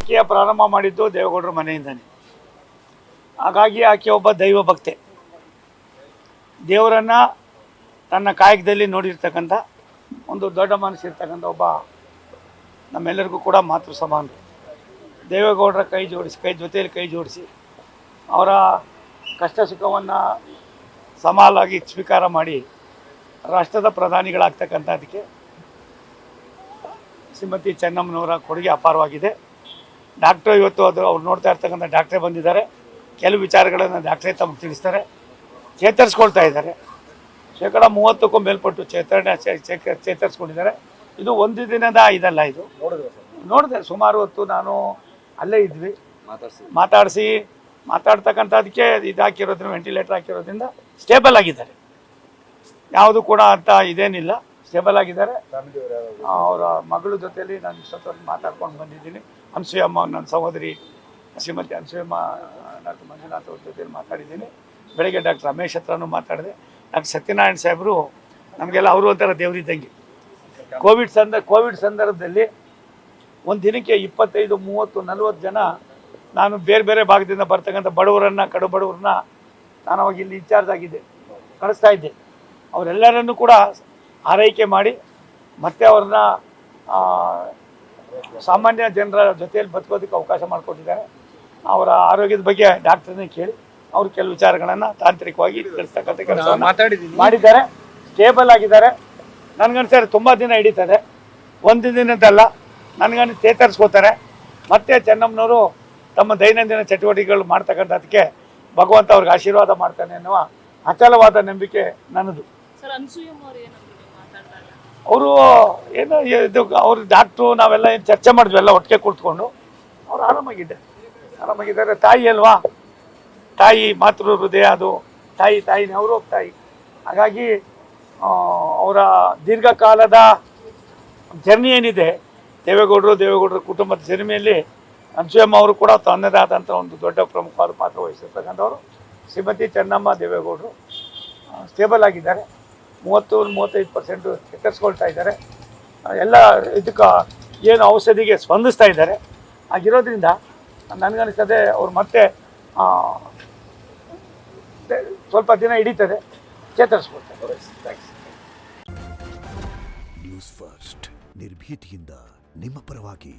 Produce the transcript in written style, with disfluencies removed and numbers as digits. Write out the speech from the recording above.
ರಾಜಕೀಯ ಪ್ರಾರಂಭ ಮಾಡಿದ್ದು ದೇವೇಗೌಡರ ಮನೆಯಿಂದನೇ. ಹಾಗಾಗಿ ಆಕೆ ಒಬ್ಬ ದೈವ ಭಕ್ತೆ, ದೇವರನ್ನು ತನ್ನ ಕಾಯಕದಲ್ಲಿ ನೋಡಿರ್ತಕ್ಕಂಥ ಒಂದು ದೊಡ್ಡ ಮನಸ್ಸಿರ್ತಕ್ಕಂಥ ಒಬ್ಬ ನಮ್ಮೆಲ್ಲರಿಗೂ ಕೂಡ ಮಾತೃ ಸಮಾನ. ದೇವೇಗೌಡರ ಕೈ ಜೊತೆಯಲ್ಲಿ ಕೈ ಜೋಡಿಸಿ ಅವರ ಕಷ್ಟ ಸುಖವನ್ನು ಸಮಾಲಾಗಿ ಸ್ವೀಕಾರ ಮಾಡಿ ರಾಷ್ಟ್ರದ ಪ್ರಧಾನಿಗಳಾಗ್ತಕ್ಕಂಥದ್ದಕ್ಕೆ ಶ್ರೀಮತಿ ಚೆನ್ನಮ್ಮನವರ ಕೊಡುಗೆ ಅಪಾರವಾಗಿದೆ. ಡಾಕ್ಟ್ರು ಇವತ್ತು ಅವ್ರು ನೋಡ್ತಾ ಇರ್ತಕ್ಕಂಥ ಡಾಕ್ಟ್ರೇ ಬಂದಿದ್ದಾರೆ. ಕೆಲವು ವಿಚಾರಗಳನ್ನು ಡಾಕ್ಟ್ರೇ ತಮಗೆ ತಿಳಿಸ್ತಾರೆ, ಚೇತರಿಸ್ಕೊಳ್ತಾ ಇದ್ದಾರೆ. 30% ಮೇಲ್ಪಟ್ಟು ಚೇತರಿಸ್ಕೊಂಡಿದ್ದಾರೆ. ಇದು ಒಂದು ದಿನದ ಇದಲ್ಲ, ಇದು ನೋಡಿದೆ ಸುಮಾರು ಹೊತ್ತು ನಾನು ಅಲ್ಲೇ ಇದ್ವಿ, ಮಾತಾಡ್ತಕ್ಕಂಥದಕ್ಕೆ ಇದು ಹಾಕಿರೋದ್ರಿಂದ, ವೆಂಟಿಲೇಟರ್ ಹಾಕಿರೋದ್ರಿಂದ ಸ್ಟೇಬಲ್ ಆಗಿದ್ದಾರೆ. ಯಾವುದು ಕೂಡ ಅಂತ ಇದೇನಿಲ್ಲ, ಸ್ಟೇಬಲ್ ಆಗಿದ್ದಾರೆ. ಅವರ ಮಗಳ ಜೊತೆಯಲ್ಲಿ ನಾನು ಇಷ್ಟೊತ್ತು ಮಾತಾಡ್ಕೊಂಡು ಬಂದಿದ್ದೀನಿ. ಅನಸೂಯಮ್ಮ, ನನ್ನ ಸಹೋದರಿ ಶ್ರೀಮತಿ ಅನಸೂಯಮ್ಮ, ಡಾಕ್ಟರ್ ಮಂಜುನಾಥ್ ಅವ್ರ ಜೊತೆಯಲ್ಲಿ ಮಾತಾಡಿದ್ದೀನಿ. ಬೆಳಗ್ಗೆ ಡಾಕ್ಟರ್ ರಮೇಶ್ ಹತ್ರನೂ ಮಾತಾಡಿದೆ. ಡಾಕ್ಟರ್ ಸತ್ಯನಾರಾಯಣ ಸಾಹೇಬರು ನಮಗೆಲ್ಲ ಅವರು ಒಂಥರ ದೇವರಿದ್ದಂಗೆ. ಕೋವಿಡ್ ಸಂದರ್ಭದಲ್ಲಿ ಒಂದು ದಿನಕ್ಕೆ 25, 30, 40 ಜನ ನಾನು ಬೇರೆ ಬೇರೆ ಭಾಗದಿಂದ ಬರ್ತಕ್ಕಂಥ ಬಡವರನ್ನು, ಕಡು ಬಡವರನ್ನ ನಾನು ಅವಾಗ ಇಲ್ಲಿ ಇನ್ಚಾರ್ಜ್ ಆಗಿದ್ದೆ, ಕಳಿಸ್ತಾ ಇದ್ದೆ. ಅವರೆಲ್ಲರನ್ನೂ ಕೂಡ ಆರೈಕೆ ಮಾಡಿ ಮತ್ತೆ ಅವ್ರನ್ನ ಸಾಮಾನ್ಯ ಜನರ ಜೊತೆಯಲ್ಲಿ ಬದುಕೋದಕ್ಕೆ ಅವಕಾಶ ಮಾಡಿಕೊಟ್ಟಿದ್ದಾರೆ. ಅವರ ಆರೋಗ್ಯದ ಬಗ್ಗೆ ಡಾಕ್ಟ್ರನ್ನೇ ಕೇಳಿ ಅವರು ಕೆಲವು ವಿಚಾರಗಳನ್ನು ತಾಂತ್ರಿಕವಾಗಿ ತಿಳಿಸ್ತಕ್ಕಂಥ ಕೆಲಸ ಮಾಡಿದ್ದಾರೆ. ಸ್ಟೇಬಲ್ ಆಗಿದ್ದಾರೆ. ನನಗನ್ಸರೆ ತುಂಬ ದಿನ ಹಿಡಿತದೆ, ಒಂದು ದಿನದಲ್ಲ. ನನಗನ್ನು ಚೇತರಿಸ್ಕೋತಾರೆ. ಮತ್ತೆ ಚೆನ್ನಮ್ಮನವರು ತಮ್ಮ ದೈನಂದಿನ ಚಟುವಟಿಕೆಗಳು ಮಾಡ್ತಕ್ಕಂಥದಕ್ಕೆ ಭಗವಂತ ಅವ್ರಿಗೆ ಆಶೀರ್ವಾದ ಮಾಡ್ತಾನೆ ಅನ್ನುವ ಅಚಲವಾದ ನಂಬಿಕೆ ನನ್ನದು. ಅವರು ಏನೋ ಇದು ಅವ್ರ ಡಾಕ್ಟ್ರು ನಾವೆಲ್ಲ ಏನು ಚರ್ಚೆ ಮಾಡಿದ್ವಿ, ಎಲ್ಲ ಒಟ್ಟಿಗೆ ಕೂತ್ಕೊಂಡು. ಅವ್ರು ಆರಾಮಾಗಿದ್ದಾರೆ. ತಾಯಿ ಅಲ್ವಾ, ತಾಯಿ ಮಾತೃ ಹೃದಯ, ಅದು ತಾಯಿನೇ, ಅವರು ತಾಯಿ. ಹಾಗಾಗಿ ಅವರ ದೀರ್ಘಕಾಲದ ಜರ್ನಿ ಏನಿದೆ, ದೇವೇಗೌಡರ ಕುಟುಂಬದ ಜರ್ನಿಯಲ್ಲಿ ಅನಸೂಯಮ್ಮ ಅವರು ಕೂಡ ತನ್ನದೇ ಆದಂಥ ಒಂದು ದೊಡ್ಡ ಪ್ರಮುಖವಾದ ಪಾತ್ರ ವಹಿಸಿರ್ತಕ್ಕಂಥವ್ರು. ಶ್ರೀಮತಿ ಚೆನ್ನಮ್ಮ ದೇವೇಗೌಡರು ಸ್ಟೇಬಲ್ ಆಗಿದ್ದಾರೆ. 30-35% ಚೇತರಿಸ್ಕೊಳ್ತಾ ಇದ್ದಾರೆ. ಎಲ್ಲ ಇದಕ್ಕೆ ಏನು ಔಷಧಿಗೆ ಸ್ಪಂದಿಸ್ತಾ ಇದ್ದಾರೆ. ಆಗಿರೋದ್ರಿಂದ ನನಗನ್ನಿಸ್ತದೆ ಅವ್ರು ಮತ್ತೆ ಸ್ವಲ್ಪ ದಿನ ಹಿಡಿತದೆ, ಚೇತರಿಸ್ಕೊಳ್ತಾರೆ. ನ್ಯೂಸ್ ಫಸ್ಟ್, ನಿರ್ಭೀತಿಯಿಂದ ನಿಮ್ಮ ಪರವಾಗಿ.